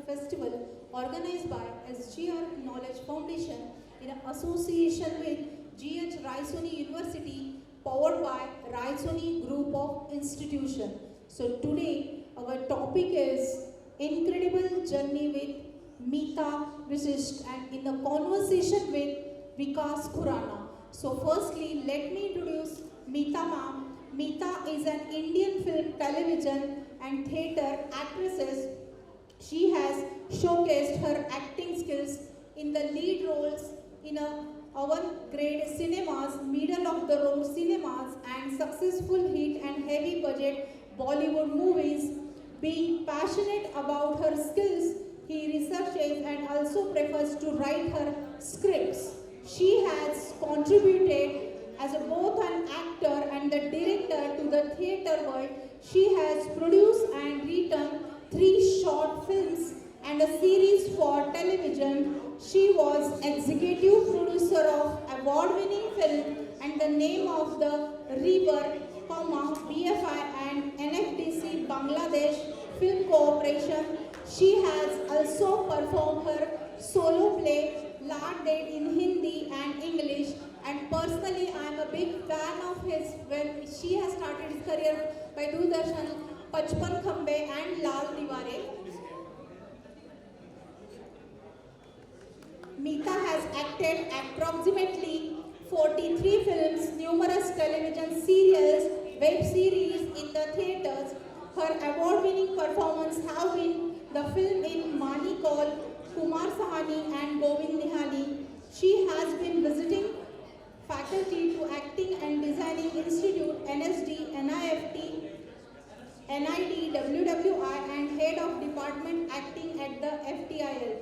Festival organized by SGR Knowledge Foundation in association with GH Raisoni University, powered by Raisoni Group of Institution. So today our topic is Incredible Journey with Mita Vashisht, and in the conversation with Vikash Khurana. So firstly, let me introduce Mita ma'am. Mita is an Indian film, television and theatre actress. She has showcased her acting skills in the lead roles in avant-garde cinemas, middle-of-the-road cinemas and successful hit and heavy budget Bollywood movies. Being passionate about her skills, he researches and also prefers to write her scripts. She has contributed as both an actor and the director to the theatre world. She has produced and written 3 short films and a series for television. She was executive producer of award-winning film and the name of the river, BFI and NFDC Bangladesh Film Corporation. She has also performed her solo play Lard Date in Hindi and English, and personally I am a big fan of his when she has started his career by Doordarshan, Pachpan Khambe and Lal Diware. Mita has acted approximately 43 films, numerous television serials, web series in the theatres. Her award-winning performances have been the film in Mani Kaul, Kumar Sahani and Govind Nihali. She has been visiting faculty to Acting and Designing Institute, NSD, NIFT, NID, WWI and Head of Department Acting at the FTIL.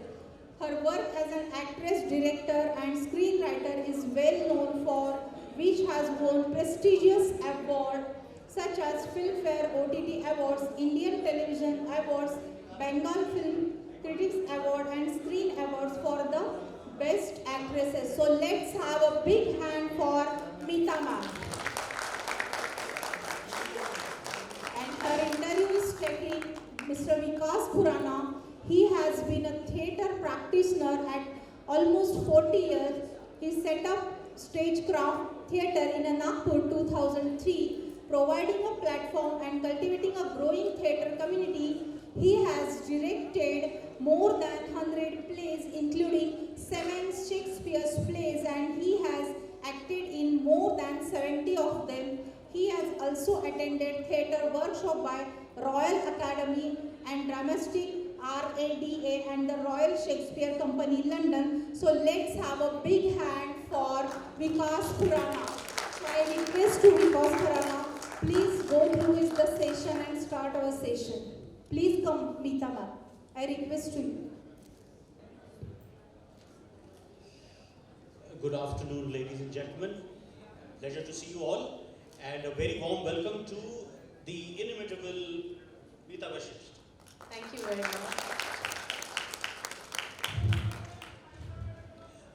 Her work as an actress, director and screenwriter is well known for which has won prestigious awards such as Filmfare OTT Awards, Indian Television Awards, Bengal Film Critics Award and Screen Awards for the Best Actresses. So let's have a big hand for Mita ma'am. And her interview is taking Mr. Vikash Khurana. He has been a theatre practitioner at almost 40 years. He set up Stagecraft Theatre in Nagpur 2003, providing a platform and cultivating a growing theatre community. He has directed more than 100 plays, including 7 Shakespeare's plays, and he has acted in more than 70 of them. He has also attended theatre workshop by Royal Academy and Dramatic RADA and the Royal Shakespeare Company, London. So let's have a big hand for Vikash Khurana. So I request to Vikash Khurana, please go through the session and start our session. Please come, Mita ma'am. I request to you. Good afternoon, ladies and gentlemen. Pleasure to see you all, and a very warm welcome to the inimitable Mita Vashisht. Thank you very much.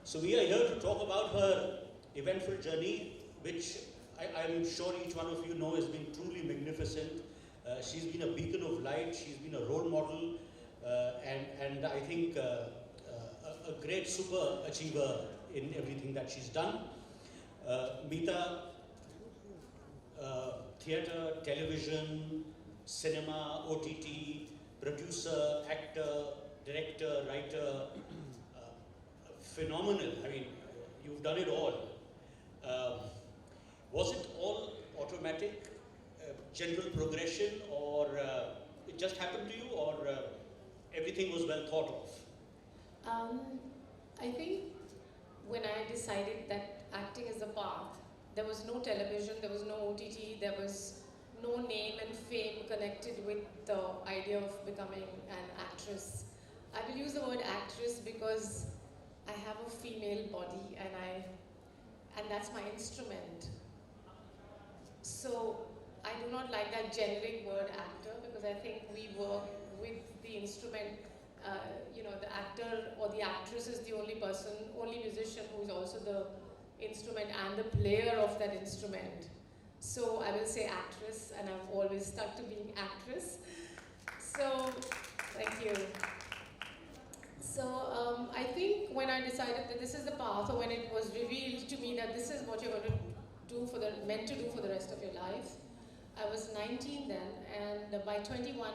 So we are here to talk about her eventful journey, which I'm sure each one of you know has been truly magnificent. She's been a beacon of light, she's been a role model, and I think a great super achiever in everything that she's done. Mita, theatre, television, cinema, OTT, producer, actor, director, writer, phenomenal. I mean, you've done it all. Was it all automatic, general progression, or it just happened to you, or everything was well thought of? I think when I decided that acting is the path, there was no television, there was no OTT, there was no name and fame connected with the idea of becoming an actress. I will use the word actress because I have a female body and that's my instrument. So I do not like that generic word actor because I think we work with the instrument. The actor or the actress is the only person, only musician who is also the instrument and the player of that instrument. So I will say actress, and I've always stuck to being actress. So, thank you. So I think when I decided that this is the path, or when it was revealed to me that this is what you're going to do meant to do for the rest of your life, I was 19 then, and by 21,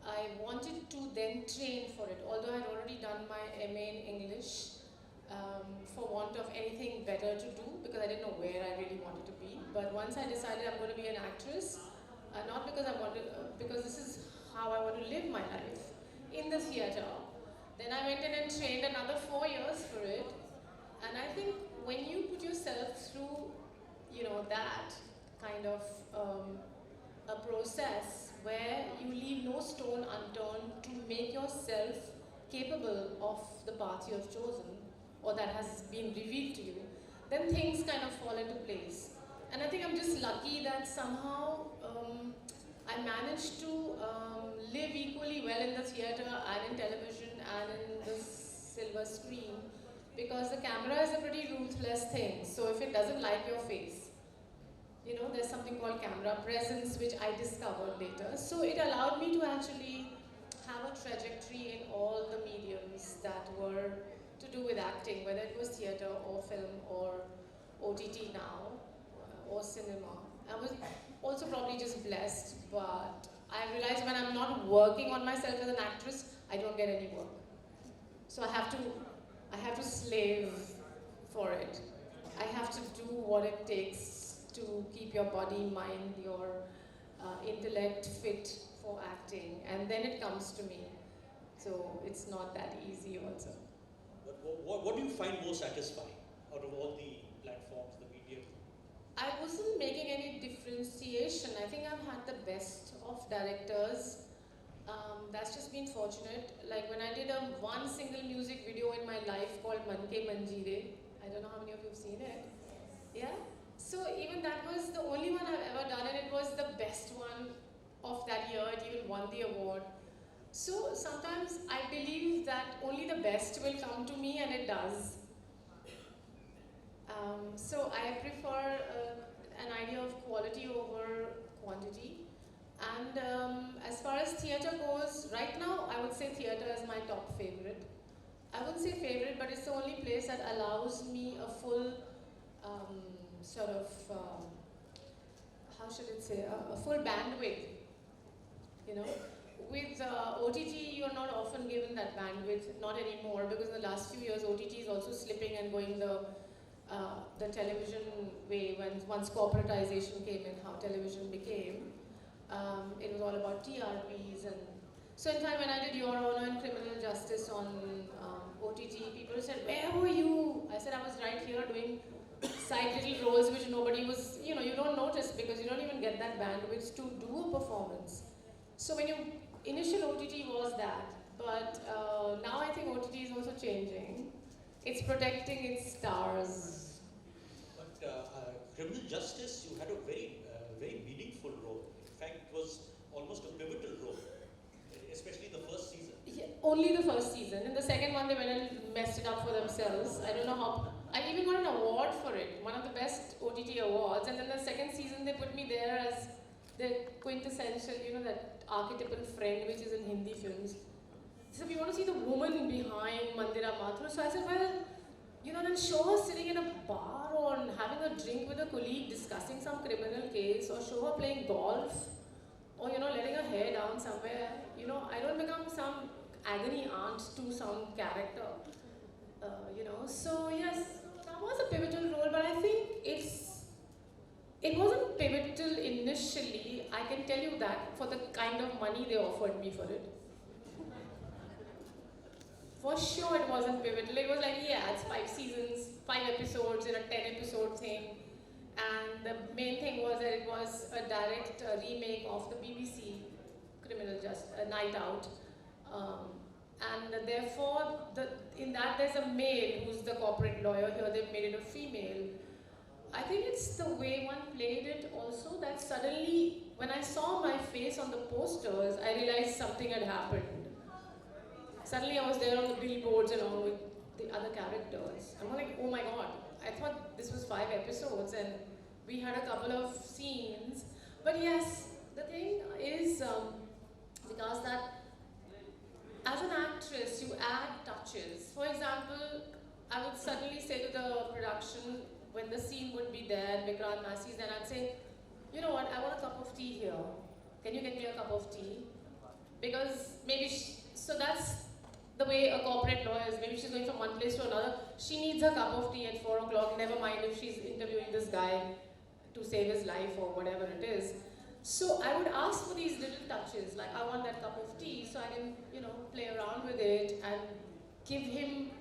I wanted to then train for it. Although I had already done my MA in English, for want of anything better to do, because I didn't know where I really wanted to be. But once I decided I'm going to be an actress, not because I wanted, because this is how I want to live my life in the theatre. Then I went in and trained another 4 years for it. And I think when you put yourself through, that kind of a process where you leave no stone unturned to make yourself capable of the path you have chosen, or that has been revealed to you, then things kind of fall into place. And I think I'm just lucky that somehow I managed to live equally well in the theatre and in television and in the silver screen, because the camera is a pretty ruthless thing. So if it doesn't like your face, there's something called camera presence, which I discovered later. So it allowed me to actually have a trajectory in all the mediums that were to do with acting, whether it was theatre or film or OTT now, or cinema. I was also probably just blessed, but I realized when I'm not working on myself as an actress, I don't get any work. So I have to slave for it. I have to do what it takes to keep your body, mind, your intellect fit for acting, and then it comes to me. So it's not that easy also. But what do you find more satisfying out of all the platforms, the medium? I wasn't making any differentiation. I think I've had the best of directors. That's just been fortunate. Like when I did one single music video in my life called Man Ke Manjeere. I don't know how many of you have seen it. Yeah? So even that was the only one I've ever done, and it was the best one of that year. It even won the award. So sometimes I believe that only the best will come to me, and it does. So I prefer an idea of quality over quantity. And as far as theatre goes, right now I would say theatre is my top favorite. I wouldn't say favorite, but it's the only place that allows me a full how should it say, a full bandwidth, With OTT, you're not often given that bandwidth, not anymore, because in the last few years, OTT is also slipping and going the television way. Once corporatization came in, how television became, it was all about TRPs. And so in fact, when I did Your Honor and Criminal Justice on OTT, people said, "Where were you?" I said, "I was right here doing side little roles which nobody was, you don't notice because you don't even get that bandwidth to do a performance." So when initial OTT was that, but now I think OTT is also changing. It's protecting its stars. But Criminal Justice, you had a very meaningful role. In fact, it was almost a pivotal role, especially the first season. Yeah, only the first season. In the second one, they went and messed it up for themselves. I don't know how. I even got an award for it, one of the best OTT awards. And then the second season, they put me there as the quintessential, that archetypal friend which is in Hindi films. So we want to see the woman behind Mandira Mathur. So I said, well, then show her sitting in a bar or having a drink with a colleague discussing some criminal case, or show her playing golf, or letting her hair down somewhere. I don't become some agony aunt to some character. So yes, that was a pivotal role, but I think it wasn't pivotal initially. I can tell you that, for the kind of money they offered me for it. For sure it wasn't pivotal. It was like, yeah, it's 5 seasons, 5 episodes in a 10-episode thing. And the main thing was that it was a direct remake of the BBC Criminal Justice, Night Out. And therefore, in that there's a male who's the corporate lawyer. Here they've made it a female. I think it's the way one played it also, that suddenly, when I saw my face on the posters, I realized something had happened. Suddenly I was there on the billboards along with the other characters. I'm like, oh my god, I thought this was 5 episodes and we had a couple of scenes. But yes, the thing is, because that as an actress, actress, you add touches. For example, I would suddenly say to the production, when the scene would be there, Vikrant Massey's, then I'd say, you know what, I want a cup of tea here. Can you get me a cup of tea? Because maybe, so that's the way a corporate lawyer is. Maybe she's going from one place to another. She needs a cup of tea at 4 o'clock, never mind if she's interviewing this guy to save his life or whatever it is. So I would ask for these little touches, like I want that cup of tea so I can, you know, play around with it and give him.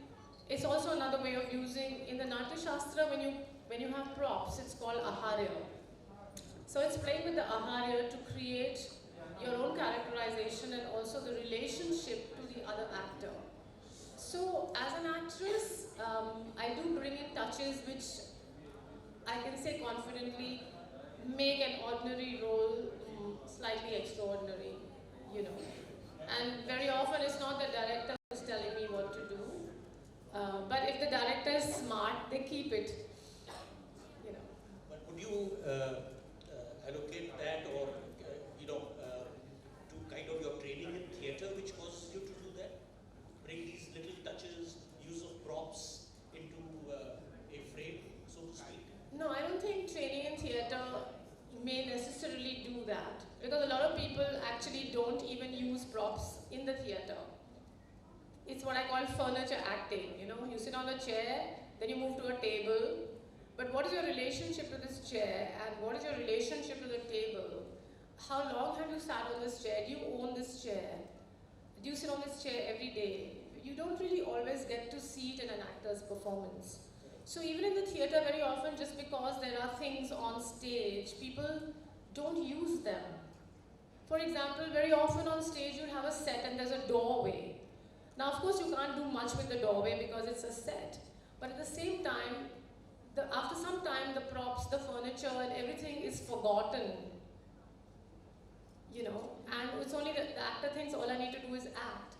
It's also another way of using, in the Natya Shastra, when you have props, it's called aharya. So it's playing with the aharya to create your own characterization and also the relationship to the other actor. So as an actress, I do bring in touches which I can say confidently make an ordinary role slightly extraordinary, you know. And very often it's not the director who's telling me what to do, but if the director is smart, they keep it, you know. But would you allocate that or, you know, to kind of your training in theatre which causes you to do that? Bring these little touches, use of props into a frame, so to speak? No, I don't think training in theatre may necessarily do that, because a lot of people actually don't even use props in the theatre. It's what I call furniture acting, you know, you sit on a chair, then you move to a table, but what is your relationship to this chair and what is your relationship to the table? How long have you sat on this chair? Do you own this chair? Do you sit on this chair every day? You don't really always get to see it in an actor's performance. So even in the theatre, very often, just because there are things on stage, people don't use them. For example, very often on stage you'll have a set and there's a doorway. Now of course you can't do much with the doorway because it's a set. But at the same time, after some time the props, the furniture and everything is forgotten. You know, and it's only the actor thinks all I need to do is act.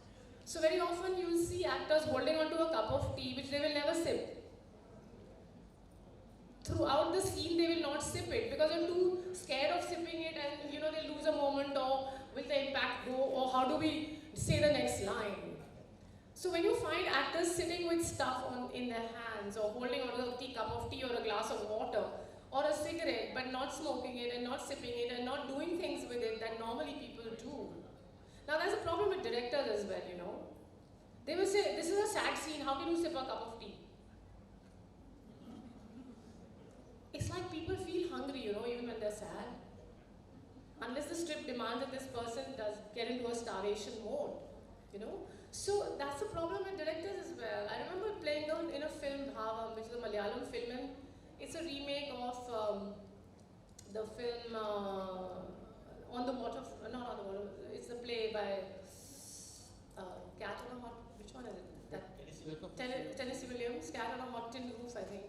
So very often you'll see actors holding onto a cup of tea which they will never sip. Throughout the scene they will not sip it because they're too scared of sipping it and, you know, they lose a moment, or will the impact go, or how do we say the next line. So when you find actors sitting with stuff in their hands or holding onto a cup of tea or a glass of water or a cigarette but not smoking it and not sipping it and not doing things with it that normally people do. Now there's a problem with directors as well, you know. They will say, this is a sad scene, how can you sip a cup of tea? It's like people feel hungry, you know, even when they're sad. Unless the script demands that this person does get into a starvation mode, you know. So that's the problem with directors as well. I remember playing in a film, Bhavam, which is a Malayalam film, and it's a remake of the film On the Water, not On the Water, it's a play by Cat on a Hot, which one is it? Tennessee Williams, Cat on a Hot Tin Roof, I think.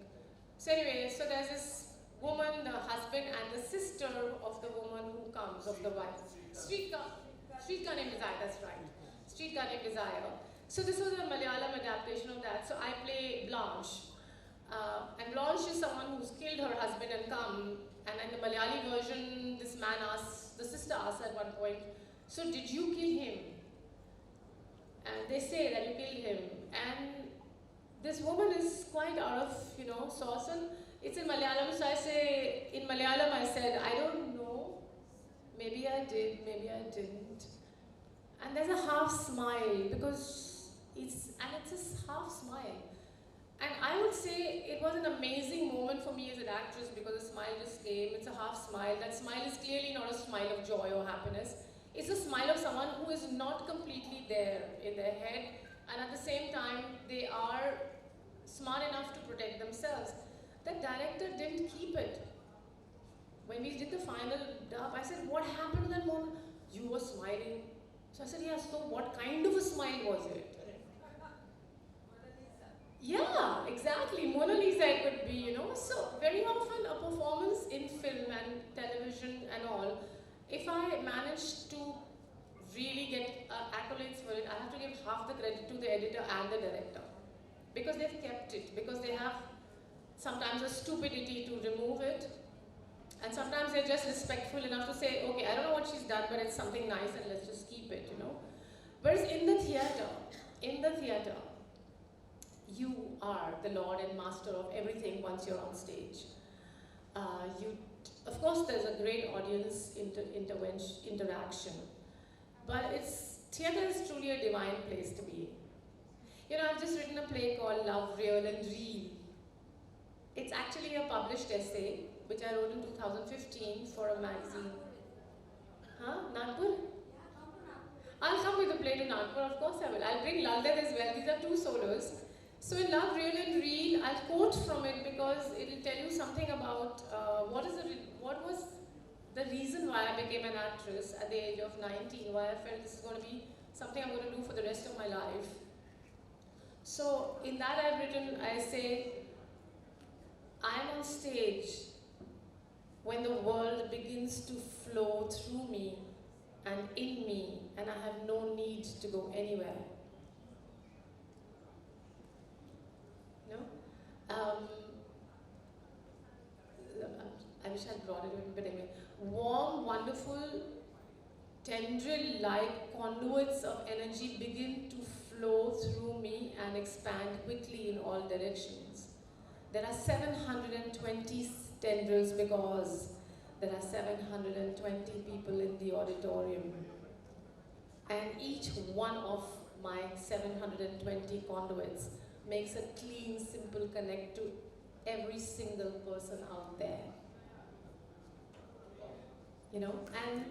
So anyway, so there's this woman, the husband and the sister of the woman who comes, of the wife. Streetcar Named Desire, that's right. Streetcar Named Desire. So this was a Malayalam adaptation of that. So I play Blanche. And Blanche is someone who's killed her husband and come. And in the Malayali version, this man asks, the sister asks at one point, so did you kill him? And they say that you killed him. And this woman is quite out of, you know, sorts. And it's in Malayalam, so I say, in Malayalam I said, I don't know. Maybe I did, maybe I didn't. And there's a half smile because it's a half smile. And I would say it was an amazing moment for me as an actress because the smile just came. It's a half smile. That smile is clearly not a smile of joy or happiness. It's a smile of someone who is not completely there in their head, and at the same time they are smart enough to protect themselves. The director didn't keep it. When we did the final dub, I said, what happened to that moment? You were smiling. So I said, yeah, so what kind of a smile was it? Yeah, exactly. Mona Lisa it could be, you know. So very often a performance in film and television and all, if I manage to really get accolades for it, I have to give half the credit to the editor and the director. Because they've kept it, because they have sometimes a stupidity to remove it. And sometimes they're just respectful enough to say, okay, I don't know what she's done, but it's something nice and let's just keep it, you know. Whereas in the theatre, in the theatre, you are the lord and master of everything once you're on stage. Of course, there's a great audience interaction, but theatre is truly a divine place to be. You know, I've just written a play called Love, Real and Real. It's actually a published essay, which I wrote in 2015 for a magazine. Nagpur? I'll come with a play to Nagpur, of course I will. I'll bring Laldet as well. These are two solos. So in Love, Real and Real, I'll quote from it because it'll tell you something about what was the reason why I became an actress at the age of 19, why I felt this is going to be something I'm going to do for the rest of my life. So in that I say, I'm on stage when the world begins to flow through me and in me, and I have no need to go anywhere. You know? I wish I'd brought it with me, but anyway. Warm, wonderful, tendril-like conduits of energy begin to flow through me and expand quickly in all directions. There are 720 tendrils because there are 720 people in the auditorium. And each one of my 720 conduits makes a clean, simple connect to every single person out there. You know, and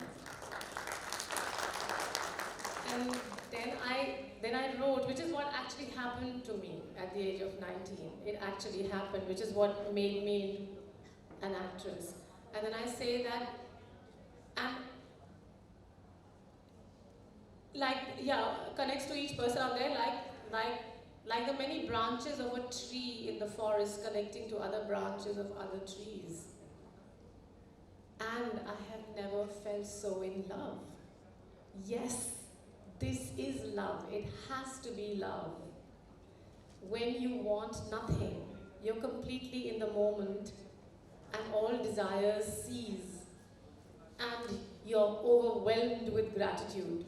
then I wrote, which is what actually happened to me at the age of 19. It actually happened, which is what made me an actress. And then I say that, and connects to each person out there, like the many branches of a tree in the forest connecting to other branches of other trees. And I have never felt so in love. Yes, this is love. It has to be love. When you want nothing, you're completely in the moment and all desires cease and you're overwhelmed with gratitude.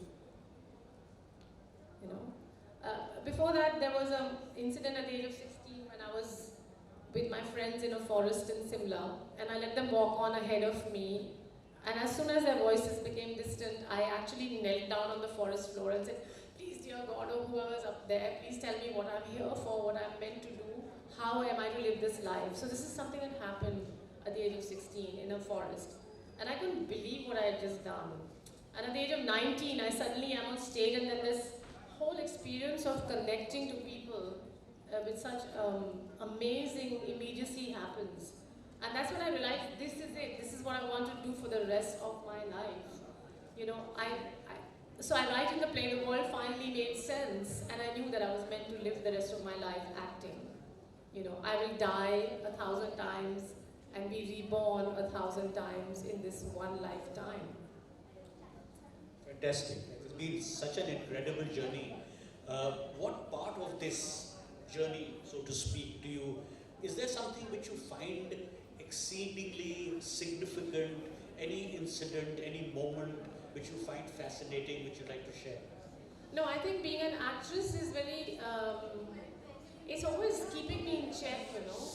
You know? Before that, there was an incident at the age of 16 when I was with my friends in a forest in Simla, and I let them walk on ahead of me. And as soon as their voices became distant, I actually knelt down on the forest floor and said, please, dear God, or whoever's up there, please tell me what I'm here for, what I'm meant to do, how am I to live this life? So this is something that happened at the age of 16 in a forest. And I couldn't believe what I had just done. And at the age of 19, I suddenly am on stage, and then this whole experience of connecting to people with such amazing immediacy happens. And that's when I realized this is it. This is what I want to do for the rest of my life. You know, so I write in the play, the world finally made sense, and I knew that I was meant to live the rest of my life acting. You know, I will die 1,000 times and be reborn 1,000 times in this one lifetime. Fantastic. It's been such an incredible journey. What part of this journey, so to speak, is there something which you find exceedingly significant, any incident, any moment which you find fascinating, which you'd like to share? No, I think being an actress is very, it's always keeping me in check, you know.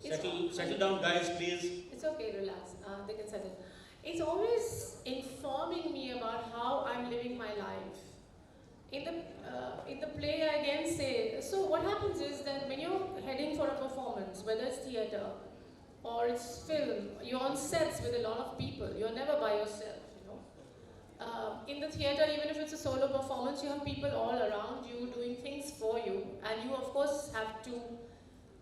Okay. Settle down, guys, please. It's okay, relax. They can settle. It's always informing me about how I'm living my life. In the play, I again say, so what happens is that when you're heading for a performance, whether it's theatre or it's film, you're on sets with a lot of people. You're never by yourself, you know. In the theatre, even if it's a solo performance, you have people all around you doing things for you, and you, of course, have to.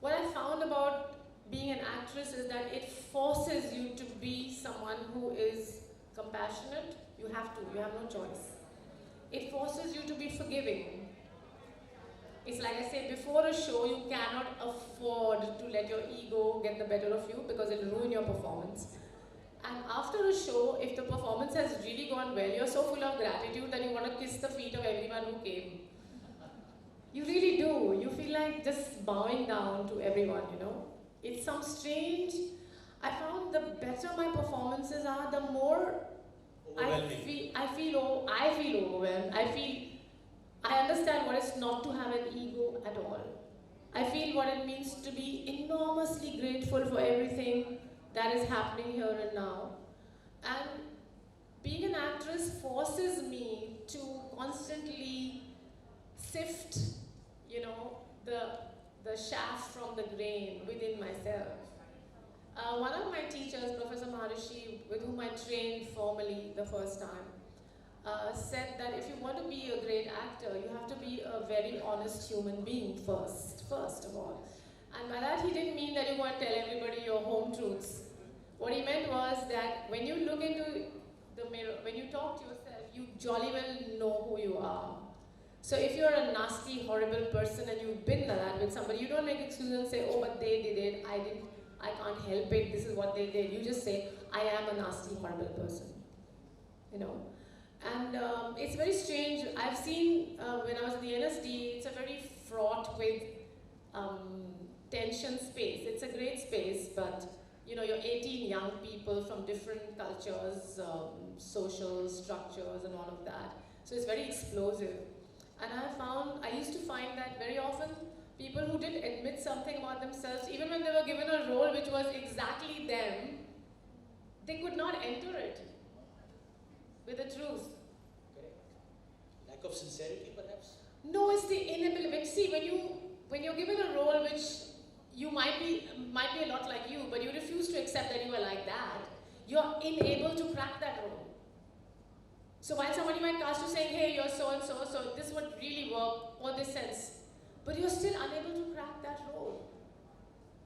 What I found about being an actress is that it forces you to be someone who is compassionate. You have no choice. It forces you to be forgiving. It's like I said, before a show, you cannot afford to let your ego get the better of you because it'll ruin your performance. And after a show, if the performance has really gone well, you're so full of gratitude that you want to kiss the feet of everyone who came. You really do. You feel like just bowing down to everyone, you know. It's some strange, I found the better my performances are, the more Overwhelming. I feel overwhelmed. I understand what it's not to have an ego at all. I feel what it means to be enormously grateful for everything that is happening here and now. And being an actress forces me to constantly sift, the chaff from the grain within myself. One of my teachers, Professor Maharishi, with whom I trained formally the first time, said that if you want to be a great actor, you have to be a very honest human being first of all. And by that he didn't mean that you go and tell everybody your home truths. What he meant was that when you look into the mirror, when you talk to yourself, you jolly well know who you are. So if you're a nasty, horrible person and you've been like that with somebody, you don't make excuses and say, oh, but they did it, I didn't, I can't help it, this is what they did. You just say, I am a nasty, horrible person. And it's very strange. I've seen when I was in the NSD, it's a very fraught with tension space. It's a great space, but you're 18 young people from different cultures, social structures and all of that. So it's very explosive. And I used to find that very often people who did admit something about themselves, even when they were given a role which was exactly them, they could not enter it with the truth. Correct. Lack of sincerity, perhaps? No, it's the inability. See, when you're given a role which you might be a lot like you, but you refuse to accept that you are like that, you're unable to crack that role. So while somebody might cast you saying, hey, you're so and so, so this would really work, or this sense, but you're still unable to crack that role.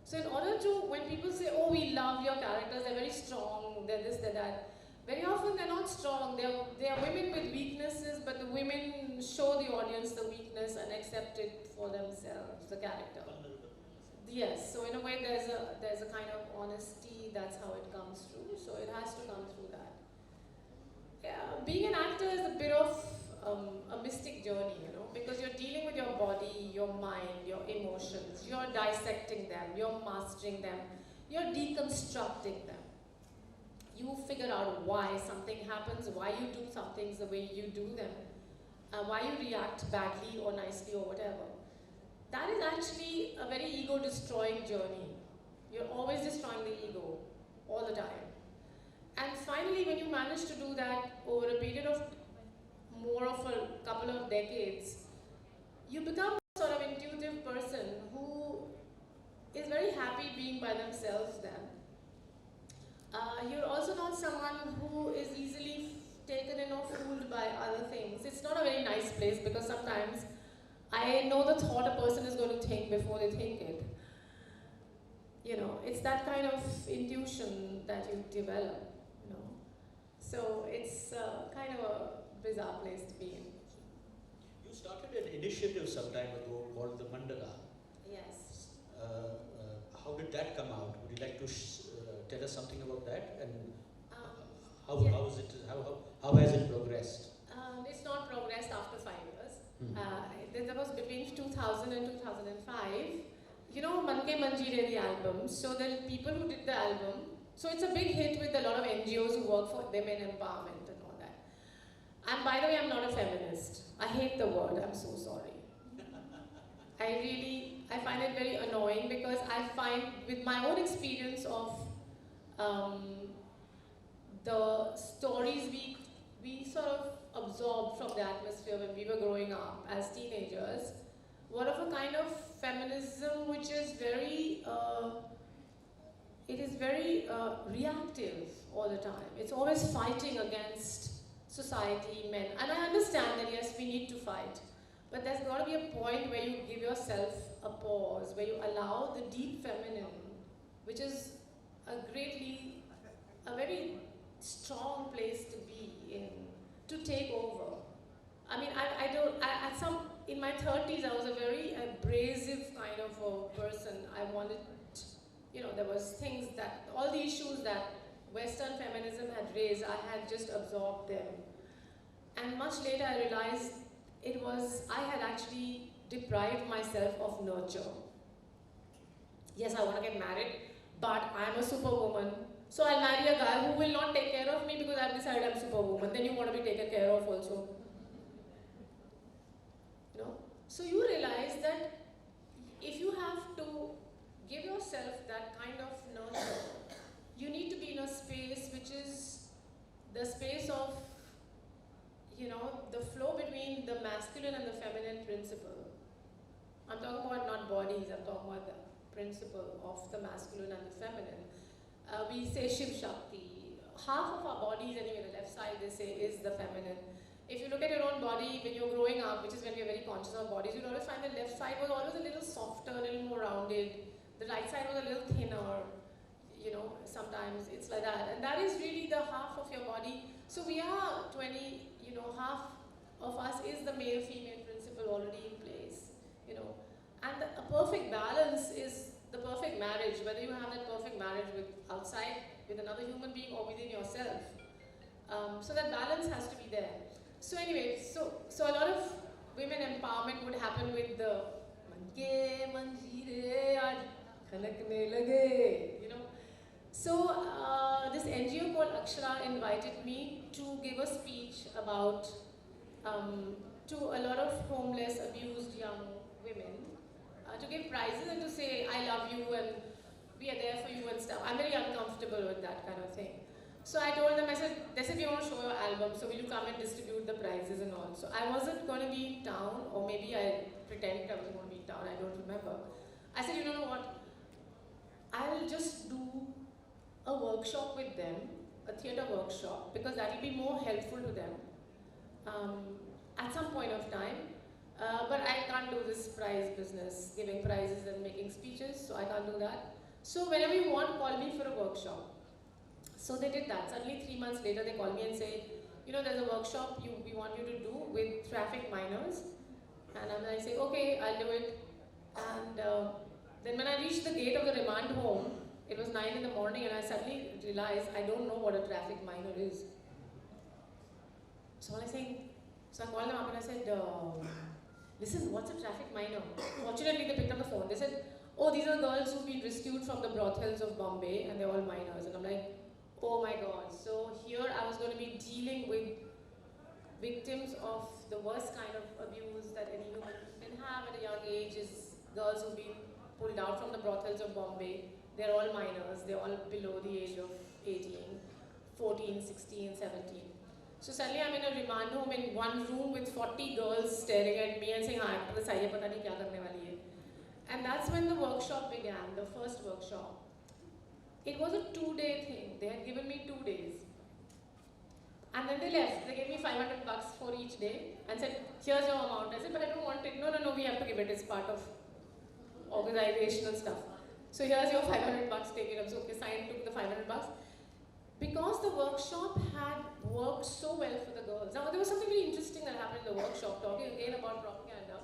So in order to, when people say, oh, we love your characters, they're very strong, they're this, they're that, very often they're not strong. They are women with weaknesses, but the women show the audience the weakness and accept it for themselves, the character. Yes, so in a way there's a kind of honesty, that's how it comes through, so it has to come through that. Yeah, being an actor is a bit of a mystic journey, because you're dealing with your body, your mind, your emotions, you're dissecting them, you're mastering them, you're deconstructing them. You figure out why something happens, why you do some things the way you do them, why you react badly or nicely or whatever. That is actually a very ego-destroying journey. You're always destroying the ego, all the time. And finally, when you manage to do that over a period of more of a couple of decades, you become a sort of intuitive person who is very happy being by themselves then. You're also not someone who is easily taken in or fooled by other things. It's not a very nice place because sometimes I know the thought a person is going to think before they think it. It's that kind of intuition that you develop, So it's kind of a bizarre place to be in. You started an initiative some time ago called the Mandala. Yes. How did that come out? Would you like to tell us something about that? And how has it progressed? It's not progressed after 5 years. That was between 2000 and 2005. Man Ke Manjeere, the album. So the people who did the album, so it's a big hit with a lot of NGOs who work for women empowerment and all that. And by the way, I'm not a feminist. I hate the word, I'm so sorry. I find it very annoying because I find with my own experience of the stories we sort of absorbed from the atmosphere when we were growing up as teenagers, were of a kind of feminism which is very reactive all the time. It's always fighting against society, men. And I understand that yes, we need to fight. But there's got to be a point where you give yourself a pause, where you allow the deep feminine, which is a very strong place to be in, to take over. I mean, in my 30s, I was a very abrasive kind of a person. I wanted, there was things that, all the issues that Western feminism had raised, I had just absorbed them. And much later I realized I had actually deprived myself of nurture. Yes, I want to get married, but I'm a superwoman, So I'll marry a guy who will not take care of me because I've decided I'm superwoman. Then you want to be taken care of also. You know? So you realize that if you have to give yourself that kind of nurture, you need to be in a space which is the space of, you know, the flow between the masculine and the feminine principle. I'm talking about not bodies, I'm talking about the principle of the masculine and the feminine. We say Shiv Shakti. Half of our bodies, anyway, the left side they say is the feminine. If you look at your own body when you're growing up, which is when we're very conscious of bodies, you'll always find the left side was always a little softer, a little more rounded. The right side was a little thinner. You know, sometimes it's like that. And that is really the half of your body. So we are 20, you know, half of us is the male-female principle already in place, you know. And a perfect balance is the perfect marriage, whether you have that perfect marriage with outside, with another human being or within yourself. So that balance has to be there. So anyway, so a lot of women empowerment would happen with the you know. So this NGO called Akshara invited me to give a speech about to a lot of homeless, abused young women, to give prizes and to say, I love you and we are there for you and stuff. I'm very uncomfortable with that kind of thing. So I told them, I said, they said, we want to show your album, so will you come and distribute the prizes and all. So I wasn't going to be in town, or maybe I pretended I was going to be in town, I don't remember. I said, you know what, I'll just do a workshop with them, a theatre workshop, because that will be more helpful to them at some point of time. But I can't do this prize business, giving prizes and making speeches, so I can't do that. So whenever you want, call me for a workshop. So they did that. Suddenly 3 months later, they call me and say, you know, there's a workshop we want you to do with traffic minors. And I'm like, say, okay, I'll do it. And then when I reached the gate of the remand home, it was 9 in the morning, and I suddenly realized I don't know what a traffic minor is. So I called them up and I said, listen, what's a traffic minor? Fortunately, they picked up the phone. They said, oh, these are girls who've been rescued from the brothels of Bombay, and they're all minors. And I'm like, oh my God. So here I was going to be dealing with victims of the worst kind of abuse that any human can have at a young age, is girls who've been pulled out from the brothels of Bombay. They're all minors. They're all below the age of 18, 14, 16, 17. So suddenly I'm in a remand home in one room with 40 girls staring at me and saying, actress, aaiye, pata nahi kya karne wali hai. And that's when the workshop began, the first workshop. It was a 2-day thing. They had given me 2 days. And then they left. They gave me $500 for each day and said, here's your amount. I said, but I don't want it. No, we have to give it. It's part of organizational stuff. So here's your $500, take it up. So okay, signed, took the $500. Because the workshop had worked so well for the girls. Now there was something really interesting that happened in the workshop, talking again about propaganda.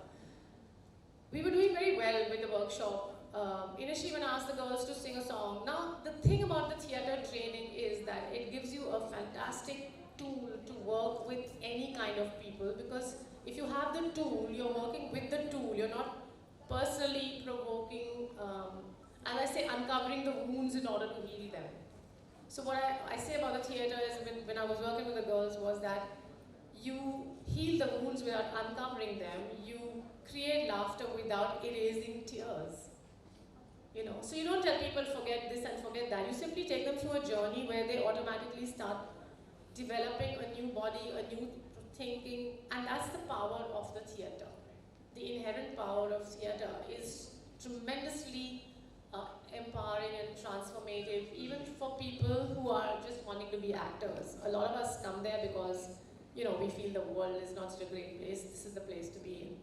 We were doing very well with the workshop. Initially when I asked the girls to sing a song. Now the thing about the theatre training is that it gives you a fantastic tool to work with any kind of people, because if you have the tool, you're working with the tool, you're not personally provoking, as I say, uncovering the wounds in order to heal them. So what I say about the theatre is, when I was working with the girls, was that you heal the wounds without uncovering them, you create laughter without erasing tears. You know, so you don't tell people forget this and forget that, you simply take them through a journey where they automatically start developing a new body, a new thinking, and that's the power of the theatre. The inherent power of theatre is tremendously empowering and transformative, even for people who are just wanting to be actors. A lot of us come there because, you know, we feel the world is not such a great place, this is the place to be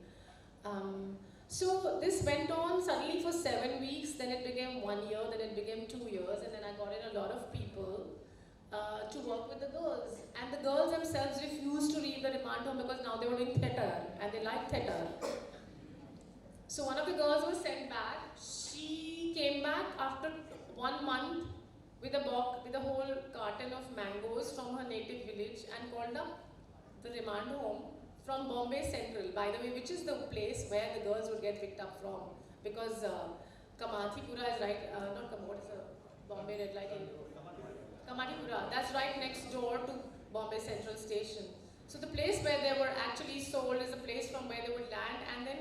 in. So this went on suddenly for 7 weeks, then it became 1 year, then it became 2 years, and then I got in a lot of people to work with the girls. And the girls themselves refused to leave the remand home because now they were doing theatre, and they liked theatre. So one of the girls was sent back. She came back after 1 month with a whole carton of mangoes from her native village and called up the remand home from Bombay Central, by the way, which is the place where the girls would get picked up from. Because Kamathipura is right, not Kamod, it's a Bombay red light area. Kamatipura. That's right next door to Bombay Central Station. So the place where they were actually sold is a place from where they would land, and then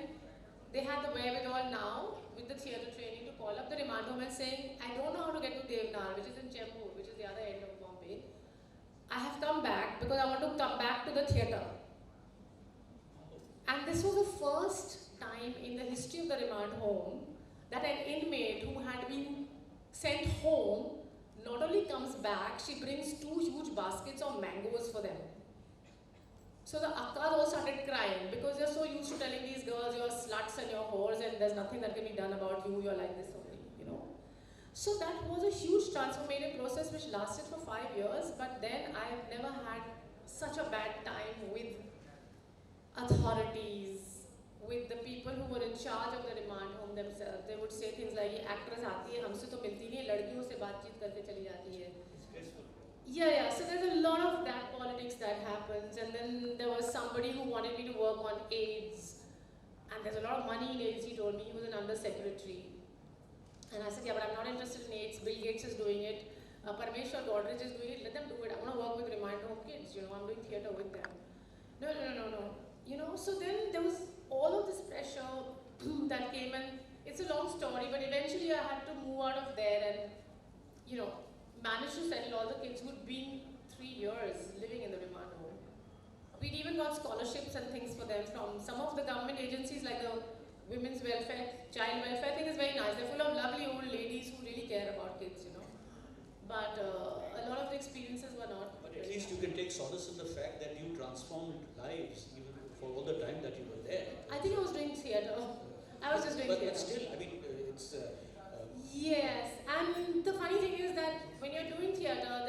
they had the wherewithal now with the theatre training to call up the remand home and saying, I don't know how to get to Devnar, which is in Chembur, which is the other end of Bombay. I have come back because I want to come back to the theatre. And this was the first time in the history of the remand home that an inmate who had been sent home not only comes back, she brings 2 huge baskets of mangoes for them. So the akkas all started crying because they're so used to telling these girls, you're sluts and you're whores and there's nothing that can be done about you, you're like this only, you know. So that was a huge transformative process which lasted for 5 years, but then I've never had such a bad time with authorities, with the people who were in charge of the remand home themselves. They would say things like, actress aati hai, humse to milti nahi hai, ladkiyon se baatcheet karke chali jati hai. Yeah, so there's a lot of that politics that happens, and then there was somebody who wanted me to work on AIDS, and there's a lot of money in AIDS, he told me. He was an undersecretary. And I said, yeah, but I'm not interested in AIDS, Bill Gates is doing it, Parmeshwar Godrej is doing it, let them do it. I want to work with remand home kids, you know, I'm doing theatre with them. No. You know, so then there was all of this pressure that came, and it's a long story, but eventually I had to move out of there and, you know, managed to settle all the kids who'd been 3 years living in the remand home. We'd even got scholarships and things for them from some of the government agencies, like the women's welfare, child welfare thing is very nice. They're full of lovely old ladies who really care about kids, you know. But a lot of the experiences were not. But at least you can take solace in the fact that you transformed lives even for all the time that you were there. I think I was doing theatre. I was just doing theatre. But still, I mean, it's... Yes, and the funny thing is that when you're doing theatre,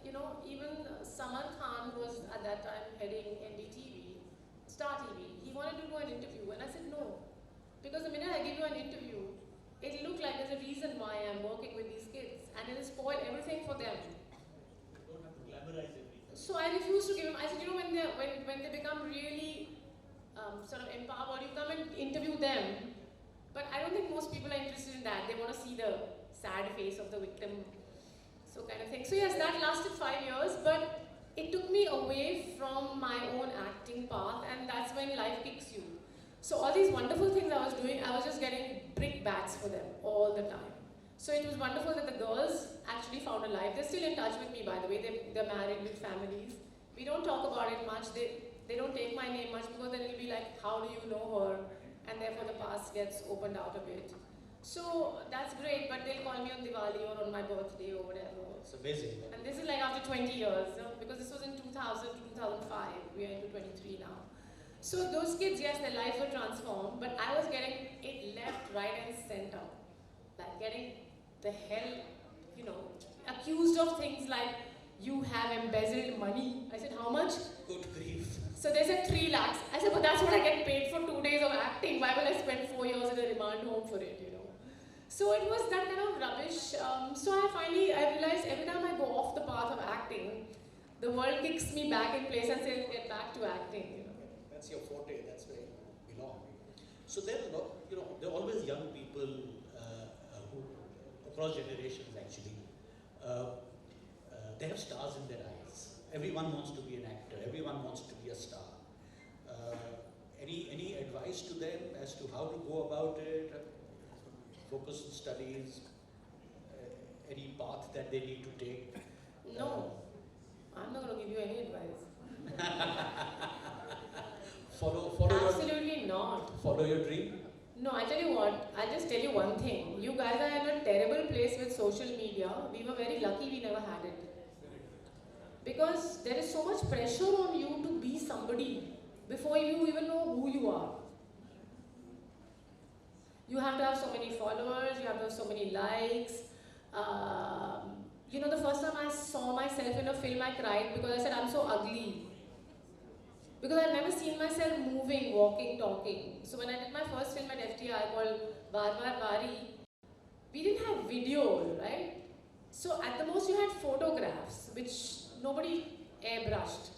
you know, even Samar Khan, who was at that time heading NDTV, Star TV, he wanted to do an interview, and I said no. Because the minute I give you an interview, it'll look like there's a reason why I'm working with these kids, and it'll spoil everything for them. You don't have to glamorize everything. So I refused to give him. I said, you know, when they become really sort of empowered, you come and interview them. But I don't think most people are interested in that. They want to see the sad face of the victim, so kind of thing. So yes, that lasted 5 years, but it took me away from my own acting path, and that's when life kicks you. So all these wonderful things I was doing, I was just getting brickbats for them all the time. So it was wonderful that the girls actually found a life. They're still in touch with me, by the way. They're married with families. We don't talk about it much. They don't take my name much because then it'll be like, how do you know her? And therefore the past gets opened out a bit. So that's great, but they'll call me on Diwali or on my birthday or whatever. It's amazing. And this is like after 20 years, because this was in 2000 to 2005. We are into 23 now. So those kids, yes, their lives were transformed, but I was getting it left, right and center. Like getting the hell, you know, accused of things like, you have embezzled money. I said, how much? Good grief. So they said 3 lakhs. I said, but that's what I get paid for 2 days of acting. Why will I spend 4 years in a remand home for it, you know? So it was that kind of rubbish. So I realized every time I go off the path of acting, the world kicks me back in place and says, get back to acting, you know? That's your forte, that's where you belong. So there are, you know, there are always young people who, across generations actually, they have stars in their eyes. Everyone wants to be an actor, everyone wants to be a star. Any advice to them as to how to go about it? Focus on studies, any path that they need to take? No, I'm not going to give you any advice. Follow Absolutely not. Follow your dream? No, I tell you what, I'll just tell you one thing. You guys are in a terrible place with social media. We were very lucky we never had it. Because there is so much pressure on you to be somebody before you even know who you are. You have to have so many followers, you have to have so many likes. You know, the first time I saw myself in a film, I cried because I said, I'm so ugly. Because I'd never seen myself moving, walking, talking. So when I did my first film at FTI called Bar Bar Bari, we didn't have video, right? So at the most you had photographs, which nobody airbrushed.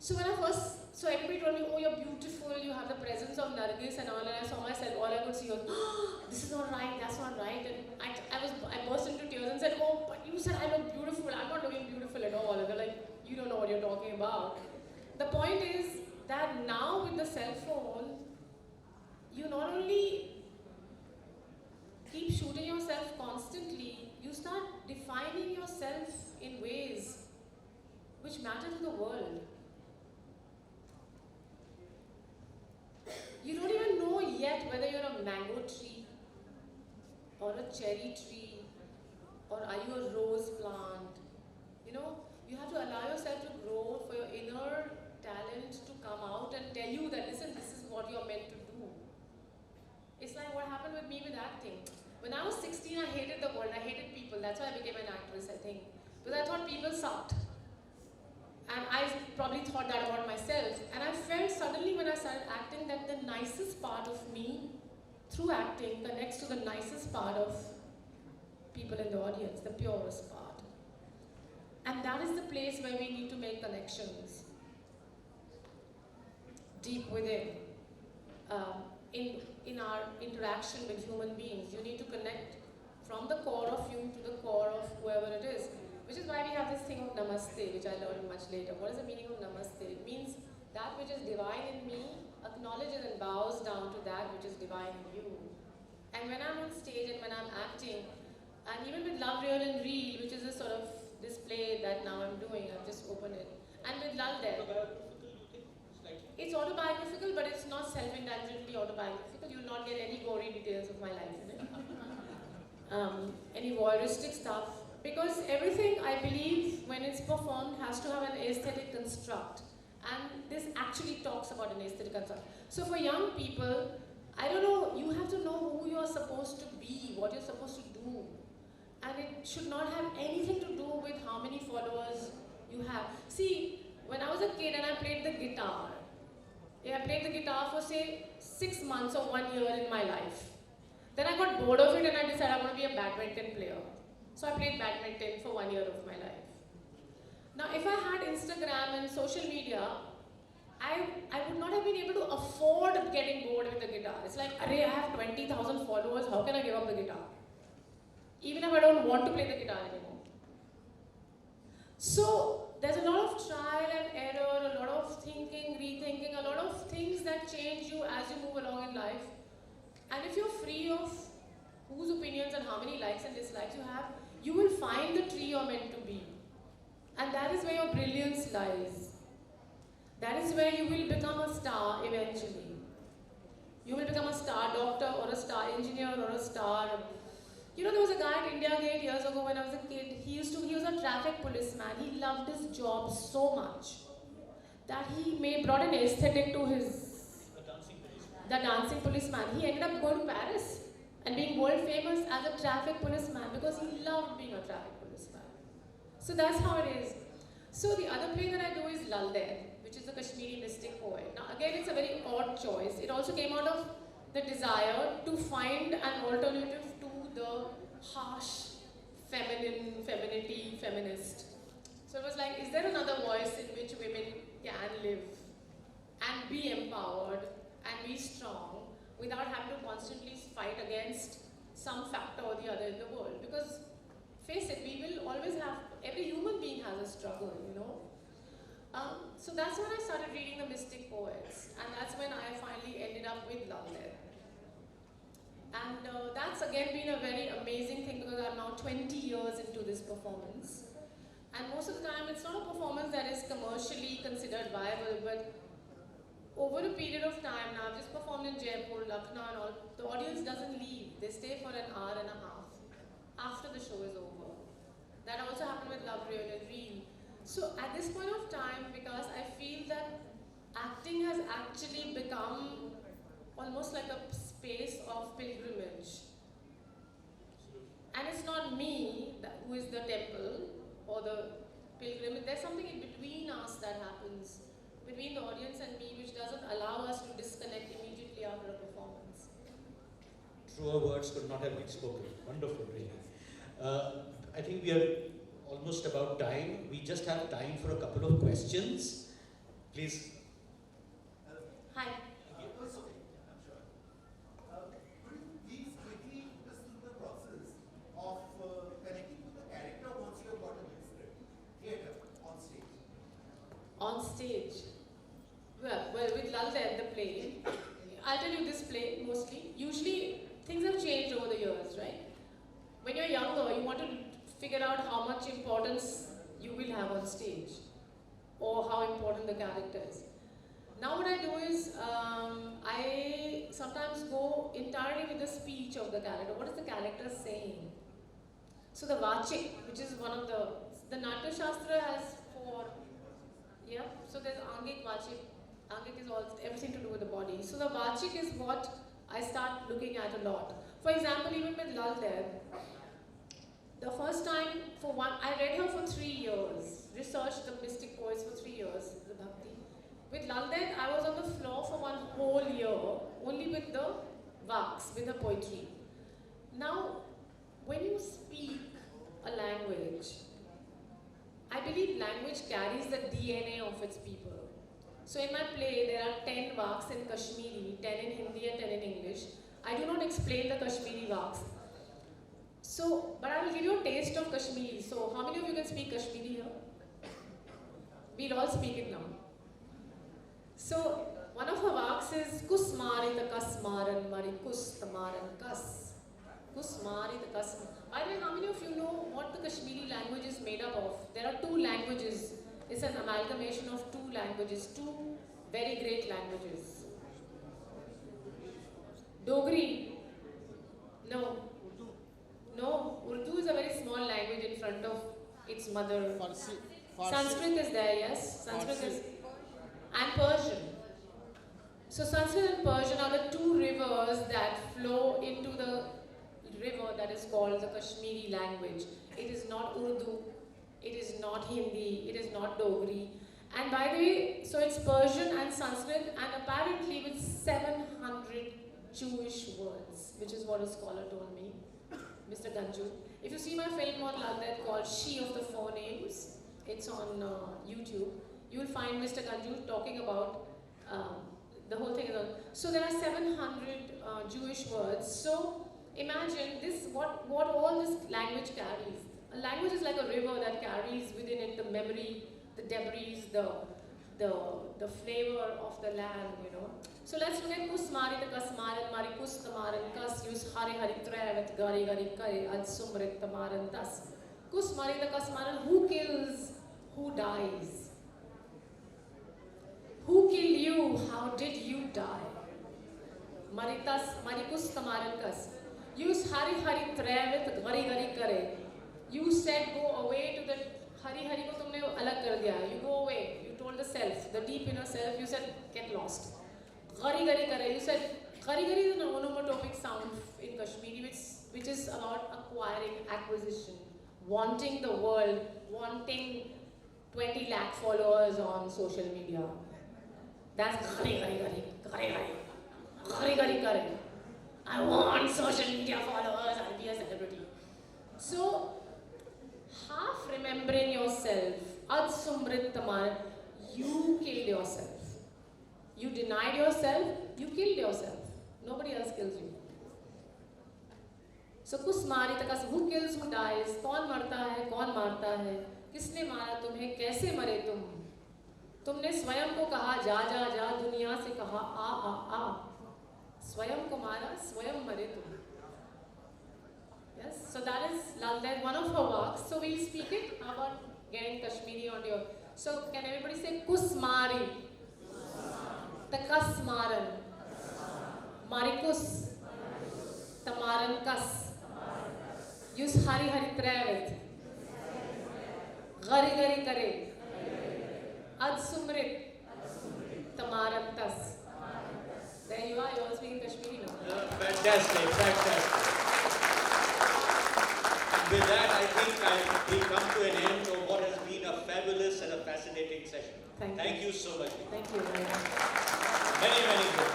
So when I first, so everybody told me, oh, you're beautiful, you have the presence of Nargis and all, and I saw myself, all I could see was, oh, this is not right, that's not right, and I burst into tears and said, oh, but you said I look beautiful, I'm not looking beautiful at all, and they're like, you don't know what you're talking about. The point is that now with the cell phone, you not only keep shooting yourself constantly, you start defining yourself in ways which matter to the world. You don't even know yet whether you're a mango tree or a cherry tree or are you a rose plant. You know, you have to allow yourself to grow for your inner talent to come out and tell you that, listen, this is what you're meant to do. It's like what happened with me with acting. When I was 16, I hated the world, I hated people. That's why I became an actress, I think. Because I thought people sucked. And I probably thought that about myself. And I felt suddenly when I started acting that the nicest part of me, through acting, connects to the nicest part of people in the audience, the purest part. And that is the place where we need to make connections. Deep within. In our interaction with human beings, you need to connect from the core of you to the core of whoever it is. Which is why we have this thing of namaste, which I learned much later. What is the meaning of namaste? It means that which is divine in me acknowledges and bows down to that which is divine in you. And when I'm on stage and when I'm acting, and even with Love, Real and Real, which is a sort of display that now I'm doing, I've just opened it. And with Lal there, it's autobiographical, but it's not self-indulgently autobiographical. You will not get any gory details of my life in it. Any voyeuristic stuff. Because everything, I believe, when it's performed, has to have an aesthetic construct. And this actually talks about an aesthetic construct. So for young people, I don't know, you have to know who you're supposed to be, what you're supposed to do. And it should not have anything to do with how many followers you have. See, when I was a kid and I played the guitar, I played the guitar for say 6 months or 1 year in my life. Then I got bored of it and I decided I want to be a badminton player. So I played badminton for 1 year of my life. Now if I had Instagram and social media, I would not have been able to afford getting bored with the guitar. It's like, array, I have 20,000 followers, how can I give up the guitar? Even if I don't want to play the guitar anymore. So there's a lot of trial and error, a lot of thinking, rethinking, a lot of things that change you as you move along in life. And if you're free of whose opinions and how many likes and dislikes you have, you will find the tree you're meant to be. And that is where your brilliance lies. That is where you will become a star eventually. You will become a star doctor or a star engineer or a star. You know, there was a guy at India Gate years ago when I was a kid. He was a traffic policeman. He loved his job so much that he brought an aesthetic to the dancing policeman. He ended up going to Paris and being world famous as a traffic policeman because he loved being a traffic policeman. So that's how it is. So the other play that I do is Lal Der, which is a Kashmiri mystic poet. Now again, it's a very odd choice. It also came out of the desire to find an alternative to the harsh, femininity, feminist. So it was like, is there another voice in which women can live and be empowered and be strong without having to constantly fight against some factor or the other in the world? Because face it, we will always have, every human being has a struggle, you know. So that's when I started reading the mystic poets, and that's when I finally ended up with Love There. And that's again been a very amazing thing because I'm now 20 years into this performance. And most of the time it's not a performance that is commercially considered viable, but over a period of time now, I've just performed in Jaipur, Lucknow and all, the audience doesn't leave. They stay for an hour and a half after the show is over. That also happened with Love, Real and Real. So at this point of time, because I feel that acting has actually become almost like a space of pilgrimage. And it's not me who is the temple or the pilgrim. There's something in between us that happens, between the audience and me, which doesn't allow us to disconnect immediately after a performance. Truer words could not have been spoken. Wonderful, really. I think we are almost about time. We just have time for a couple of questions. Please. Hi. Could you please quickly take us through the process of connecting with the character once you have got a new script? Theatre, on stage. On stage. Well, with Lal there, the play. I'll tell you this play mostly. Usually, things have changed over the years, right? When you're younger, you want to figure out how much importance you will have on stage, or how important the character is. Now what I do is, I sometimes go entirely with the speech of the character. What is the character saying? So the Vachik, which is one of the Natya Shastra has 4, yeah, so there's Angik, Vachik. Angik is everything to do with the body. So the Vachik is what I start looking at a lot. For example, even with Lal there, the first time, I read her for 3 years, researched the mystic poets for 3 years, the Bhakti. With Laldet, I was on the floor for 1 whole year, only with the Vaks, with the poetry. Now, when you speak a language, I believe language carries the DNA of its people. So in my play, there are 10 Vaks in Kashmiri, 10 in Hindi and 10 in English. I do not explain the Kashmiri Vaks. So, but I will give you a taste of Kashmiri. So, how many of you can speak Kashmiri here? We'll all speak it now. So, one of her Vaks is Kusmarita Kasmaran Mari Kustamaran Kas. Kusmarita Kas. By the way, how many of you know what the Kashmiri language is made up of? There are 2 languages. It's an amalgamation of 2 languages, 2 very great languages. Dogri? No. No, Urdu is a very small language in front of its mother. Farsi. Sanskrit is there, yes. Sanskrit is, and Persian. So Sanskrit and Persian are the 2 rivers that flow into the river that is called the Kashmiri language. It is not Urdu, it is not Hindi, it is not Dogri. And by the way, so it's Persian and Sanskrit, and apparently with 700 Jewish words, which is what a scholar told me. Mr. Ganju. If you see my film on Laldet called She of the 4 Names, it's on YouTube, you will find Mr. Ganju talking about the whole thing. So there are 700 Jewish words. So imagine this, what all this language carries. A language is like a river that carries within it the memory, the debris, the flavor of the land, you know. So let's look at Kusmarita Kasmaran Mari Kustamaran Kas Yus Hari Hari Trevet Gari Gari Kare Ad Sumrit Tamaran Tas. Kusmarita Kasmaran, who kills, who dies? Who killed you? How did you die? Maritas Marikus Tamaran Kas. Yus Hari Hari Trevet Gari Gari Kare. You said go away to the Hari Hari ko tumne alag kar diya. You go away. You told the self, the deep inner self, you said get lost. Gari gari kare. You said gari gari is an onomatopic sound in Kashmiri which is about acquiring, acquisition, wanting the world, wanting 20 lakh followers on social media. That's gari gari gari gari gari gari gari kare. I want social media followers. I'll be a celebrity. So half remembering yourself, ad sumrit tamar, you killed yourself. You denied yourself, you killed yourself. Nobody else kills you. So kusmari takas, who kills, who dies, कौन मरता है, कौन मारता है, किसने मारा तुम्हें, कैसे मरे तुम? तुमने स्वयं को कहा जा जा जा, दुनिया से कहा आ, स्वयं को मारा, स्वयं मरे तुम. Yes, so that is Laldet, one of her works. So we'll speak it. How about getting Kashmiri on your? So can everybody say Kusmari? Takasmaran. Marikus. Tamaran Kas. Yus Hari Hari Trevet. Gari Gari Kare. Ad Sumrit. Tamaran Tas. There you are, you all speaking Kashmiri now. Fantastic. With that, I think we come to an end of what has been a fabulous and a fascinating session. Thank you so much. Thank you very much. Very good.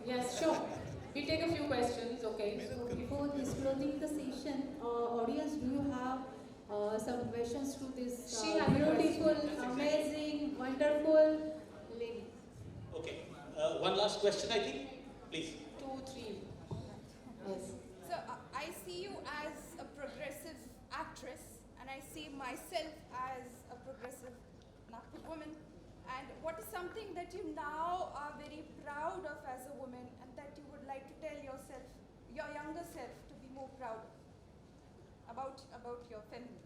Yes, sure. We'll take a few questions, okay? So before disclosing the session, audience, do you have some very questions to this She has a beautiful, question. amazing, wonderful lady. Okay. One last question, I think. Please. 2, 3. Yes. So I see you as a progressive actress, and I see myself as a progressive Nagpur woman. And what is something that you now are very proud of as a woman, and that you would like to tell yourself, your younger self, to be more proud about your family?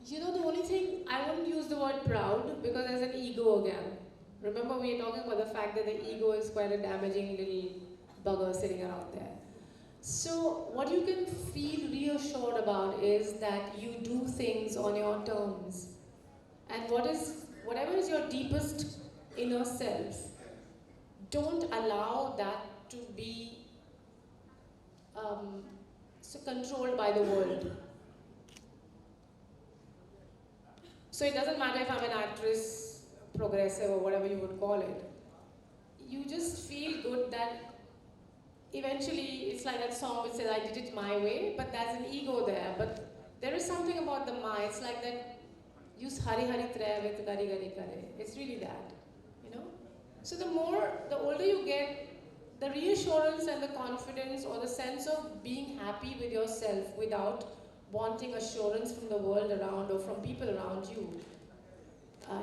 The only thing, I wouldn't use the word proud because there's an ego again. Remember, we were talking about the fact that the ego is quite a damaging little bugger sitting around there. So, what you can feel reassured about is that you do things on your terms. And whatever is your deepest inner self, don't allow that to be so controlled by the world. So it doesn't matter if I'm an actress, progressive, or whatever you would call it. You just feel good that eventually it's like that song which says, I did it my way, but there's an ego there. But there is something about the my, it's like that, use Hari Hari Tre with Gari Gari Kare. It's really that, So the older you get, the reassurance and the confidence or the sense of being happy with yourself without wanting assurance from the world around or from people around you.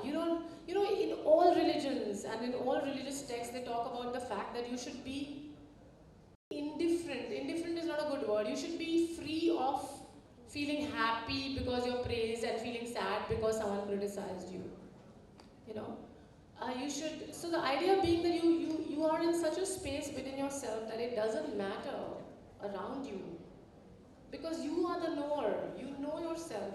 In all religions and in all religious texts, they talk about the fact that you should be indifferent. Indifferent is not a good word. You should be free of feeling happy because you're praised and feeling sad because someone criticized you. So the idea being that you are in such a space within yourself that it doesn't matter around you. Because you are the knower, you know yourself.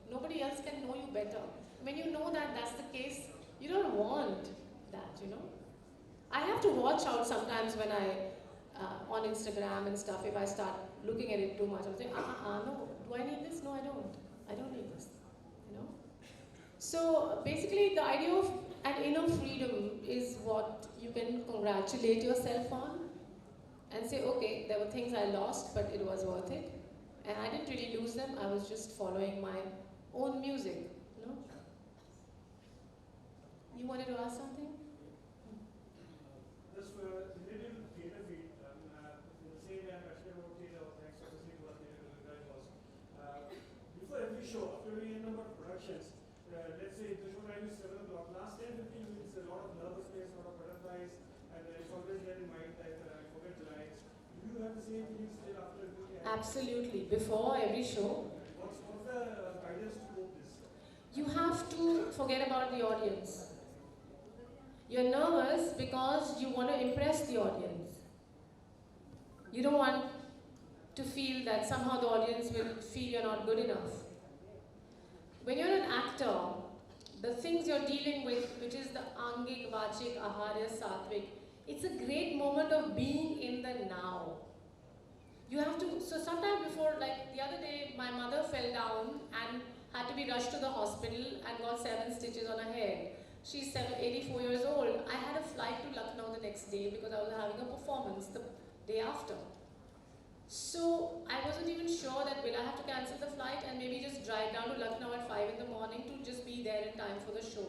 Nobody else can know you better. When you know that that's the case, you don't want that, I have to watch out sometimes when on Instagram and stuff, if I start looking at it too much, I'm saying, no, do I need this? No, I don't. I don't need this, So basically the idea of an inner freedom is what you can congratulate yourself on and say, okay, there were things I lost, but it was worth it. And I didn't really lose them, I was just following my own music, You wanted to ask something? Just related to theatre field, in the same way I'm passionate about theatre, thanks obviously to our theatre guys also. Before every show, after we end about productions, let's say the show time is 7 o'clock, last 10-15 minutes, a lot of nervousness, a lot of butterflies, and it's always there in mind that I forget the lines. Do you have the same feeling still after every show? Absolutely. Before every show, What's the guidance to cope this? you have to forget about the audience. You're nervous because you want to impress the audience. You don't want to feel that somehow the audience will feel you're not good enough. When you're an actor, the things you're dealing with, which is the angik, vachik, aharya, sattvic, it's a great moment of being in the now. You have to, so sometime before, like the other day, my mother fell down and had to be rushed to the hospital and got 7 stitches on her head. She's 84 years old. I had a flight to Lucknow the next day because I was having a performance the day after. So I wasn't even sure that will I have to cancel the flight and maybe just drive down to Lucknow at 5 in the morning to just be there in time for the show.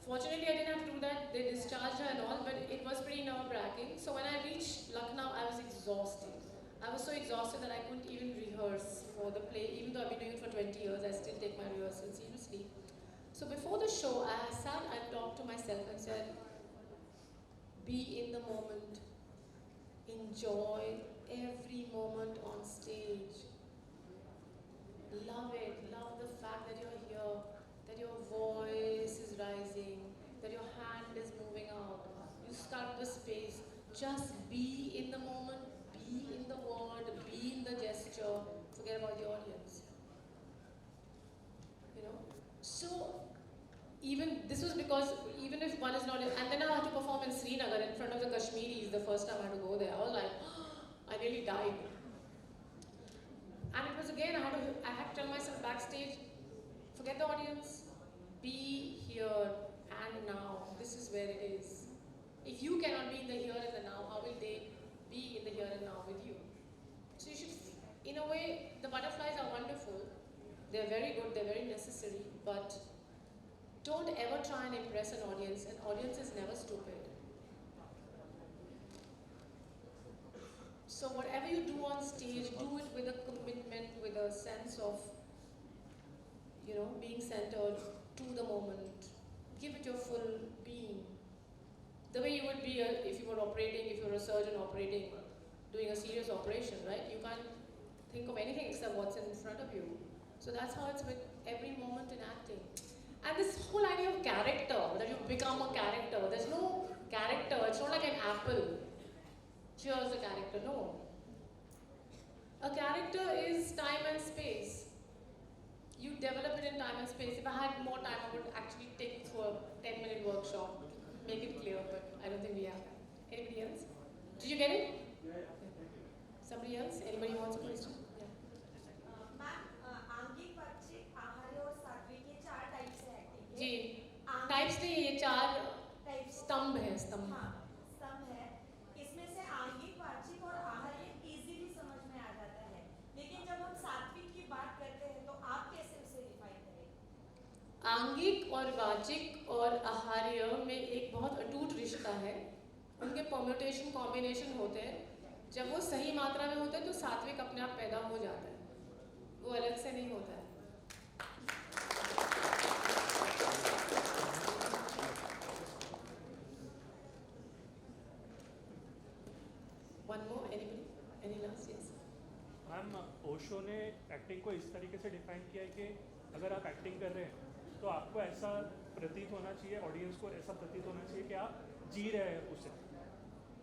Fortunately, I didn't have to do that. They discharged her and all, but it was pretty nerve-wracking. So when I reached Lucknow, I was exhausted. I was so exhausted that I couldn't even rehearse for the play. Even though I've been doing it for 20 years, I still take my rehearsals seriously. So before the show, I talked to myself and said, be in the moment. Enjoy every moment on stage. Love it. Love the fact that you're here, that your voice is rising, that your hand is moving out. You sculpt the space. Just be in the moment, be in the word, be in the gesture. Forget about the audience. So, this was because even if one is not, and then I had to perform in Srinagar in front of the Kashmiris the first time I had to go there. I was like, I nearly died. And it was again, I had to tell myself backstage, forget the audience, be here and now. This is where it is. If you cannot be in the here and the now, how will they be in the here and now with you? So you should, in a way, the butterflies are wonderful, They're very good, they're very necessary, but don't ever try and impress an audience. An audience is never stupid. So whatever you do on stage, do it with a commitment, with a sense of, being centered to the moment. Give it your full being. The way you would be if you were operating, if you were a surgeon operating, doing a serious operation, right? You can't think of anything except what's in front of you. So that's how it's with every moment in acting. And this whole idea of character, that you become a character, there's no character. It's not like an apple. Here's the character. No. A character is time and space. You develop it in time and space. If I had more time, I would actually take you through a 10-minute workshop, make it clear, but I don't think we have that. Anybody else? Did you get it? Yeah. Somebody else? Anybody wants a question? Yeah. Ma'am आंगिक वाचिक आहार्य और सात्विक ये 4 types है acting के। जी। आंगिक types नहीं, ये 4 टाइप्स स्तंभ हैं, स्तंभ। हाँ, स्तंभ है। इसमें से आंगिक वाचिक और आहार्य इजीली समझ में आ जाता है। लेकिन जब हम सात्विक की बात करते हैं तो आप कैसे उसे डिफाइन करेंगे? आंगिक और वाचिक और आहार्य में एक बहुत अटूट रिश्ता है। उनके परम्यूटेशन कॉम्बिनेशन होते हैं। जब वो सही मात्रा में होते हैं तो सात्विक अपने आप पैदा हो जाता है, वो अलग से नहीं होता है। One more, anybody? Any last? Yes. Ma'am, Osho ने एक्टिंग को इस तरीके से डिफाइन किया है कि अगर आप एक्टिंग कर रहे हैं तो आपको ऐसा प्रतीत होना चाहिए, ऑडियंस को ऐसा प्रतीत होना चाहिए कि आप जी रहे हैं उसे।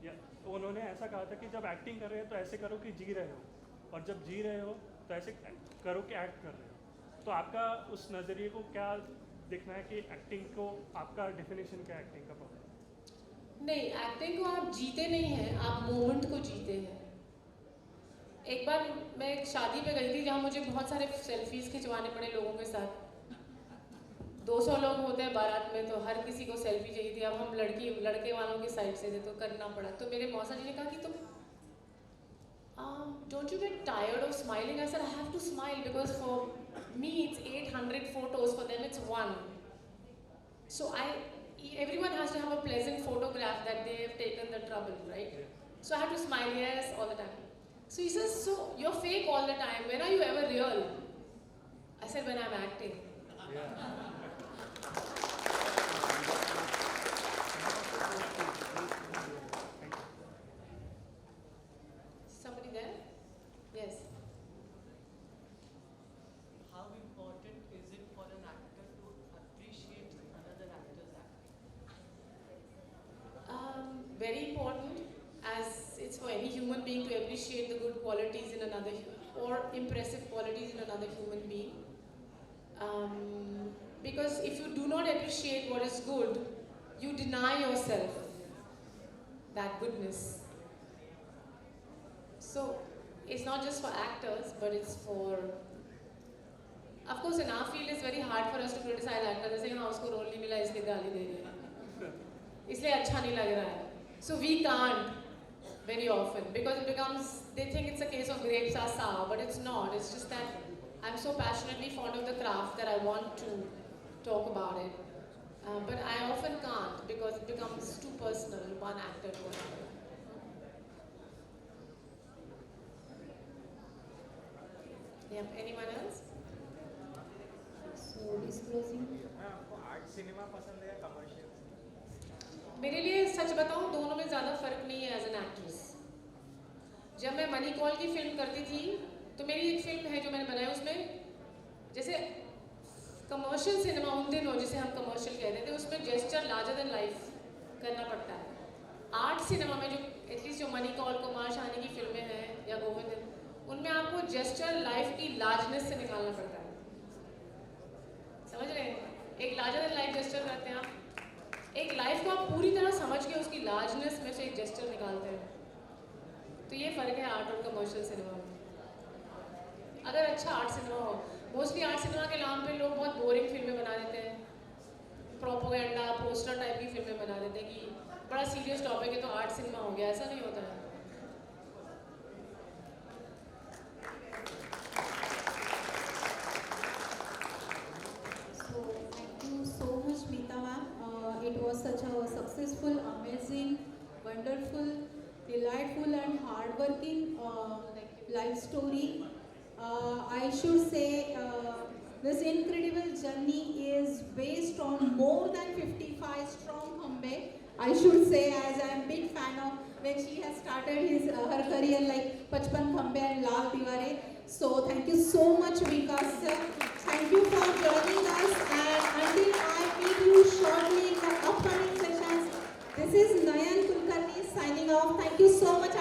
या उन्होंने ऐसा कहा था कि जब एक्टिंग कर रहे हैं तो ऐसे करो कि जी रहे हो, और जब जी रहे हो तो ऐसे करो कि एक्ट कर रहे हो। तो आपका उस नज़रिए को क्या दिखना है कि एक्टिंग को आपका डेफिनेशन क्या है एक्टिंग का? नहीं, एक्टिंग को आप जीते नहीं हैं, आप मोमेंट को जीते हैं। एक बार मैं एक शादी पे गई थी जहाँ मुझे बहुत सारे सेल्फीज खिंचवाने पड़े लोगों के साथ। 200 लोग होते हैं बारात में, तो हर किसी को सेल्फी चाहिए थी। अब हम लड़के वालों की साइड से थे तो करना पड़ा। तो मेरे मौसा जी ने कहा कि तुम don't you get tired of smiling? I said I have to smile because for me it's 800 photos, for them it's one. So everyone has to have a pleasant photograph that they have taken the trouble, right? So I have to smile, yes, all the time. So he says, so you're fake all the time. When are you ever real? I said, when I'm acting. Somebody there? Yes. How important is it for an actor to appreciate another actor's acting? Very important, as it's for any human being to appreciate the good qualities in another or impressive qualities in another human being. Because if you do not appreciate what is good, you deny yourself that goodness. So it's not just for actors, but it's for, of course in our field it's very hard for us to criticize actors. They say, हाँ उसको role नहीं मिला इसलिए गाली दे रही है, इसलिए अच्छा नहीं लग रहा है. So we can't very often, because it becomes, they think it's a case of grapes are sour, but it's not. It's just that I'm so passionately fond of the craft that I want to talk about it. But I often can't because it becomes too personal, one actor to another. Yeah, anyone else? So disclosing. आपको art cinema पसंद है या commercial? मेरे लिए सच बताऊं, दोनों में ज़्यादा फर्क नहीं है एज एन एक्ट्रेस। जब मैं मनी कॉल की फिल्म करती थी तो मेरी एक फिल्म है जो मैंने बनाई, उसमें जैसे कमर्शियल सिनेमा उन दिनों जिसे हम कमर्शियल कहते थे, उसमें जेस्चर लार्जर देन लाइफ करना पड़ता है। आर्ट सिनेमा में जो एटलीस्ट जो मनी कॉल, कुमार शानी की फिल्में हैं या गोविंद, उनमें आपको जेस्चर लाइफ की लार्जनेस से निकालना पड़ता है। समझ रहे हैं? एक लार्जर देन लाइफ जेस्चर करते हैं आप, एक लाइफ को आप पूरी तरह समझ के उसकी लार्जनेस में से एक जेस्चर निकालते हैं। तो ये फ़र्क है आर्ट और कमर्शियल सिनेमा में। अगर अच्छा आर्ट सिनेमा हो, मोस्टली आर्ट सिनेमा के नाम पे लोग बहुत बोरिंग फिल्में बना देते हैं, प्रोपोगेंडा पोस्टर टाइप की फिल्में बना देते हैं कि बड़ा सीरियस टॉपिक है तो आर्ट सिनेमा हो गया। ऐसा नहीं होता है। and hardworking life story. I should say this incredible journey is based on more than 55 strong comeback. I should say, as I am a big fan of when she has started her career like Pachpan Khambe and Lal Diware. So thank you so much, Vikash sir. Thank you for joining us, and until I meet you shortly in the upcoming sessions, this is Nayan Kulkarni signing off. Thank you so much.